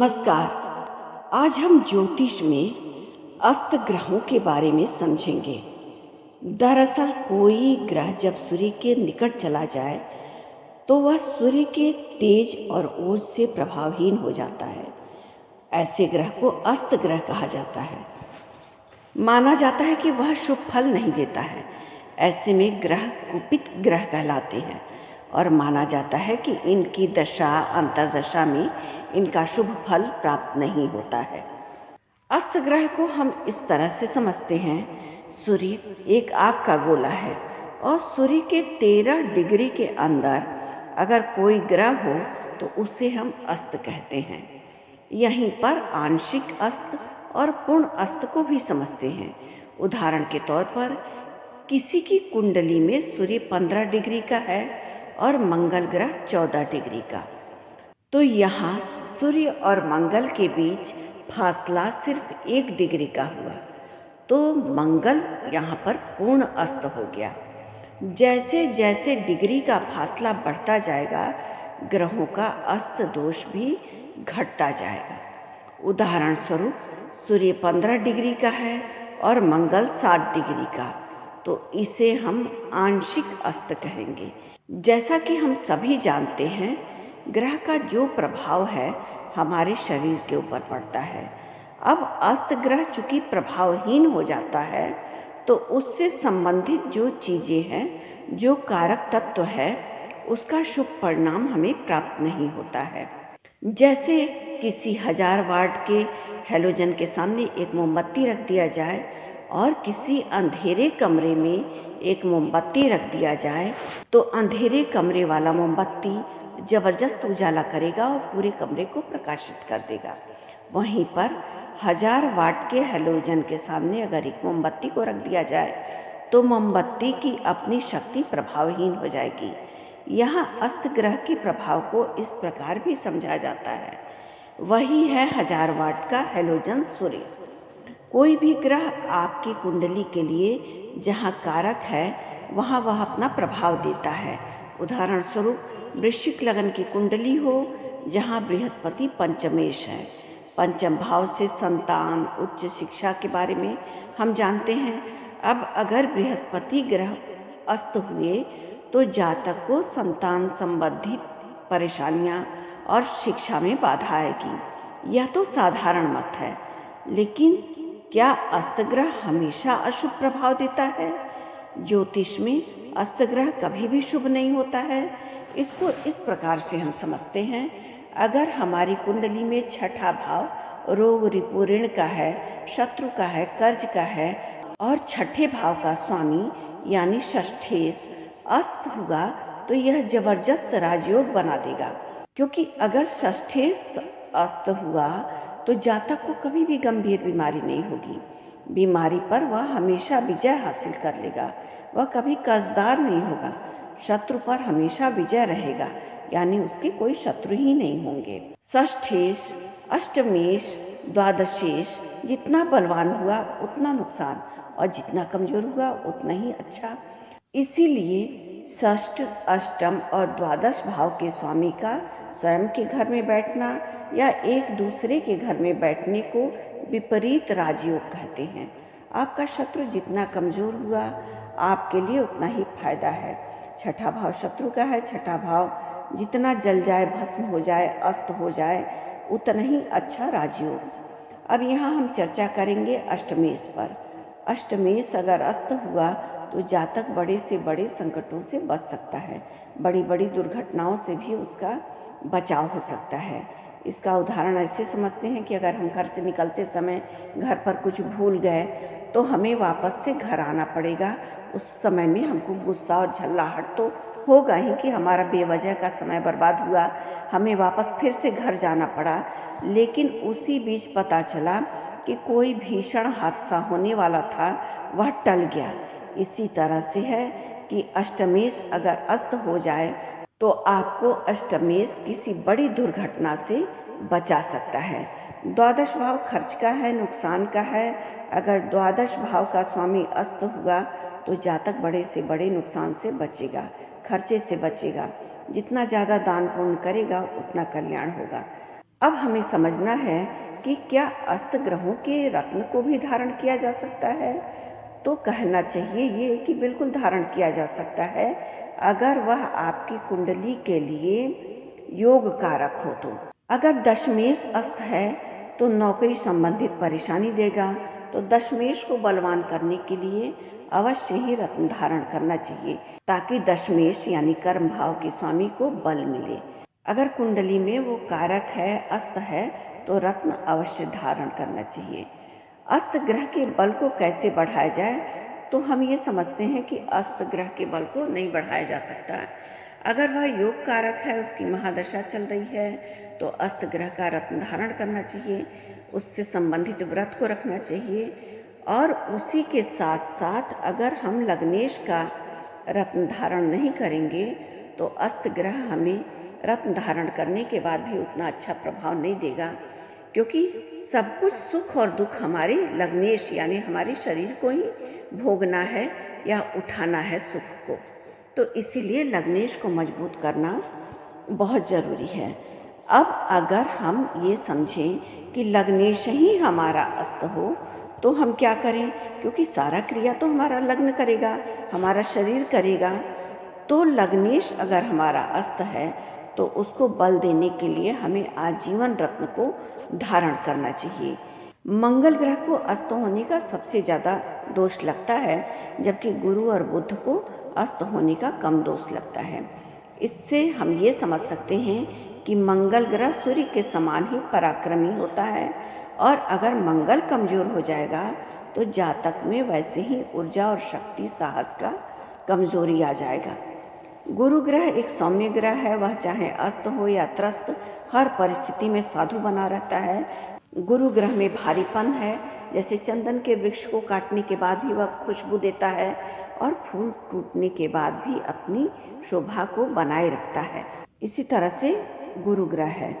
नमस्कार। आज हम ज्योतिष में अस्त ग्रहों के बारे में समझेंगे। दरअसल कोई ग्रह जब सूर्य के निकट चला जाए तो वह सूर्य के तेज और ओज से प्रभावहीन हो जाता है। ऐसे ग्रह को अस्त ग्रह कहा जाता है। माना जाता है कि वह शुभ फल नहीं देता है। ऐसे में ग्रह कुपित ग्रह कहलाते हैं और माना जाता है कि इनकी दशा अंतर्दशा में इनका शुभ फल प्राप्त नहीं होता है। अस्त ग्रह को हम इस तरह से समझते हैं, सूर्य एक आग का गोला है और सूर्य के 13 डिग्री के अंदर अगर कोई ग्रह हो तो उसे हम अस्त कहते हैं। यहीं पर आंशिक अस्त और पूर्ण अस्त को भी समझते हैं। उदाहरण के तौर पर किसी की कुंडली में सूर्य 15 डिग्री का है और मंगल ग्रह 14 डिग्री का, तो यहाँ सूर्य और मंगल के बीच फासला सिर्फ 1 डिग्री का हुआ, तो मंगल यहाँ पर पूर्ण अस्त हो गया। जैसे जैसे डिग्री का फासला बढ़ता जाएगा, ग्रहों का अस्त दोष भी घटता जाएगा। उदाहरण स्वरूप सूर्य 15 डिग्री का है और मंगल 7 डिग्री का, तो इसे हम आंशिक अस्त कहेंगे। जैसा कि हम सभी जानते हैं, ग्रह का जो प्रभाव है हमारे शरीर के ऊपर पड़ता है। अब अस्त ग्रह चूंकि प्रभावहीन हो जाता है तो उससे संबंधित जो चीज़ें हैं, जो कारक तत्व है, उसका शुभ परिणाम हमें प्राप्त नहीं होता है। जैसे किसी 1000 वाट के हैलोजन के सामने एक मोमबत्ती रख दिया जाए और किसी अंधेरे कमरे में एक मोमबत्ती रख दिया जाए, तो अंधेरे कमरे वाला मोमबत्ती जबरदस्त उजाला करेगा और पूरे कमरे को प्रकाशित कर देगा। वहीं पर 1000 वाट के हैलोजन के सामने अगर एक मोमबत्ती को रख दिया जाए तो मोमबत्ती की अपनी शक्ति प्रभावहीन हो जाएगी। यहाँ अस्त ग्रह के प्रभाव को इस प्रकार भी समझा जाता है। वही है 1000 वाट का हैलोजन सूर्य। कोई भी ग्रह आपकी कुंडली के लिए जहाँ कारक है वहाँ वह अपना प्रभाव देता है। उदाहरण स्वरूप वृश्चिक लगन की कुंडली हो जहाँ बृहस्पति पंचमेश है। पंचम भाव से संतान, उच्च शिक्षा के बारे में हम जानते हैं। अब अगर बृहस्पति ग्रह अस्त हुए तो जातक को संतान संबंधित परेशानियां और शिक्षा में बाधा आएगी। यह तो साधारण मत है, लेकिन क्या अस्त ग्रह हमेशा अशुभ प्रभाव देता है? ज्योतिष में अस्त ग्रह कभी भी शुभ नहीं होता है। इसको इस प्रकार से हम समझते हैं, अगर हमारी कुंडली में छठा भाव रोग रिपु ऋण का है, शत्रु का है, कर्ज का है और छठे भाव का स्वामी यानी षष्ठेश अस्त हुआ तो यह जबरदस्त राजयोग बना देगा। क्योंकि अगर षष्ठेश अस्त हुआ तो जातक को कभी भी गंभीर बीमारी नहीं होगी। बीमारी पर वह हमेशा विजय हासिल कर लेगा, वह कभी कर्जदार नहीं होगा। शत्रु पर हमेशा विजय रहेगा, यानी उसके कोई शत्रु ही नहीं होंगे। षष्ठेश, अष्टमेश, द्वादशेश जितना बलवान हुआ उतना नुकसान और जितना कमजोर हुआ उतना ही अच्छा। इसीलिए षष्ठ, अष्टम और द्वादश भाव के स्वामी का स्वयं के घर में बैठना या एक दूसरे के घर में बैठने को विपरीत राजयोग कहते हैं। आपका शत्रु जितना कमजोर हुआ आपके लिए उतना ही फायदा है। छठा भाव शत्रु का है, छठा भाव जितना जल जाए, भस्म हो जाए, अस्त हो जाए, उतना ही अच्छा राजयोग। अब यहाँ हम चर्चा करेंगे अष्टमेश पर। अष्टमेश अगर अस्त हुआ तो जातक बड़े से बड़े संकटों से बच सकता है, बड़ी बड़ी दुर्घटनाओं से भी उसका बचाव हो सकता है। इसका उदाहरण ऐसे समझते हैं कि अगर हम घर से निकलते समय घर पर कुछ भूल गए तो हमें वापस से घर आना पड़ेगा। उस समय में हमको गुस्सा और झल्लाहट तो होगा ही कि हमारा बेवजह का समय बर्बाद हुआ, हमें वापस फिर से घर जाना पड़ा। लेकिन उसी बीच पता चला कि कोई भीषण हादसा होने वाला था, वह टल गया। इसी तरह से है कि अष्टमेश अगर अस्त हो जाए तो आपको अष्टमेश किसी बड़ी दुर्घटना से बचा सकता है। द्वादश भाव खर्च का है, नुकसान का है। अगर द्वादश भाव का स्वामी अस्त हुआ तो जातक बड़े से बड़े नुकसान से बचेगा, खर्चे से बचेगा। जितना ज़्यादा दान पुण्य करेगा उतना कल्याण होगा। अब हमें समझना है कि क्या अस्त ग्रहों के रत्न को भी धारण किया जा सकता है। तो कहना चाहिए ये कि बिल्कुल धारण किया जा सकता है, अगर वह आपकी कुंडली के लिए योग कारक हो तो। अगर दशमेश अस्त है तो नौकरी संबंधित परेशानी देगा, तो दशमेश को बलवान करने के लिए अवश्य ही रत्न धारण करना चाहिए, ताकि दशमेश यानी कर्म भाव के स्वामी को बल मिले। अगर कुंडली में वो कारक है, अस्त है, तो रत्न अवश्य धारण करना चाहिए। अस्त ग्रह के बल को कैसे बढ़ाया जाए, तो हम ये समझते हैं कि अस्त ग्रह के बल को नहीं बढ़ाया जा सकता। अगर वह योग कारक है, उसकी महादशा चल रही है, तो अस्त ग्रह का रत्न धारण करना चाहिए, उससे संबंधित व्रत को रखना चाहिए। और उसी के साथ साथ अगर हम लग्नेश का रत्न धारण नहीं करेंगे, तो अस्त ग्रह हमें रत्न धारण करने के बाद भी उतना अच्छा प्रभाव नहीं देगा, क्योंकि सब कुछ सुख और दुख हमारे लग्नेश यानी हमारे शरीर को ही भोगना है या उठाना है सुख को। तो इसीलिए लग्नेश को मजबूत करना बहुत ज़रूरी है। अब अगर हम ये समझें कि लग्नेश ही हमारा अस्त हो, तो हम क्या करें, क्योंकि सारा क्रिया तो हमारा लग्न करेगा, हमारा शरीर करेगा। तो लग्नेश अगर हमारा अस्त है, तो उसको बल देने के लिए हमें आजीवन रत्न को धारण करना चाहिए। मंगल ग्रह को अस्त होने का सबसे ज़्यादा दोष लगता है, जबकि गुरु और बुध को अस्त होने का कम दोष लगता है। इससे हम ये समझ सकते हैं कि मंगल ग्रह सूर्य के समान ही पराक्रमी होता है, और अगर मंगल कमज़ोर हो जाएगा तो जातक में वैसे ही ऊर्जा और शक्ति साहस का कमज़ोरी आ जाएगा। गुरु ग्रह एक सौम्य ग्रह है, वह चाहे अस्त हो या त्रस्त हर परिस्थिति में साधु बना रहता है। गुरु ग्रह में भारीपन है, जैसे चंदन के वृक्ष को काटने के बाद भी वह खुशबू देता है और फूल टूटने के बाद भी अपनी शोभा को बनाए रखता है। इसी तरह से गुरु ग्रह है,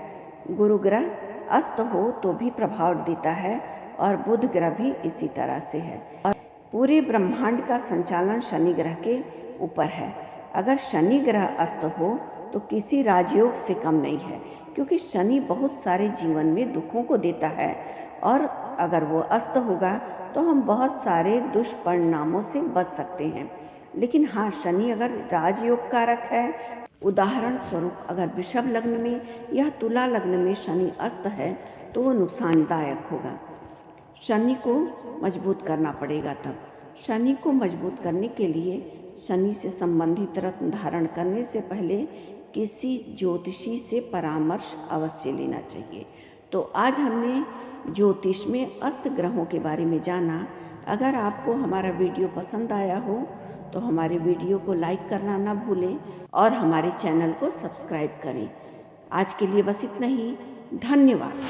गुरु ग्रह अस्त हो तो भी प्रभाव देता है, और बुध ग्रह भी इसी तरह से है। और पूरे ब्रह्मांड का संचालन शनि ग्रह के ऊपर है। अगर शनि ग्रह अस्त हो तो किसी राजयोग से कम नहीं है, क्योंकि शनि बहुत सारे जीवन में दुखों को देता है, और अगर वो अस्त होगा तो हम बहुत सारे दुष्परिणामों से बच सकते हैं। लेकिन हाँ, शनि अगर राजयोग कारक है, उदाहरण स्वरूप अगर वृषभ लग्न में या तुला लग्न में शनि अस्त है, तो वो नुकसानदायक होगा। शनि को मजबूत करना पड़ेगा। तब शनि को मजबूत करने के लिए शनि से संबंधित रत्न धारण करने से पहले किसी ज्योतिषी से परामर्श अवश्य लेना चाहिए। तो आज हमने ज्योतिष में अस्त ग्रहों के बारे में जाना। अगर आपको हमारा वीडियो पसंद आया हो तो हमारे वीडियो को लाइक करना ना भूलें और हमारे चैनल को सब्सक्राइब करें। आज के लिए बस इतना ही। धन्यवाद।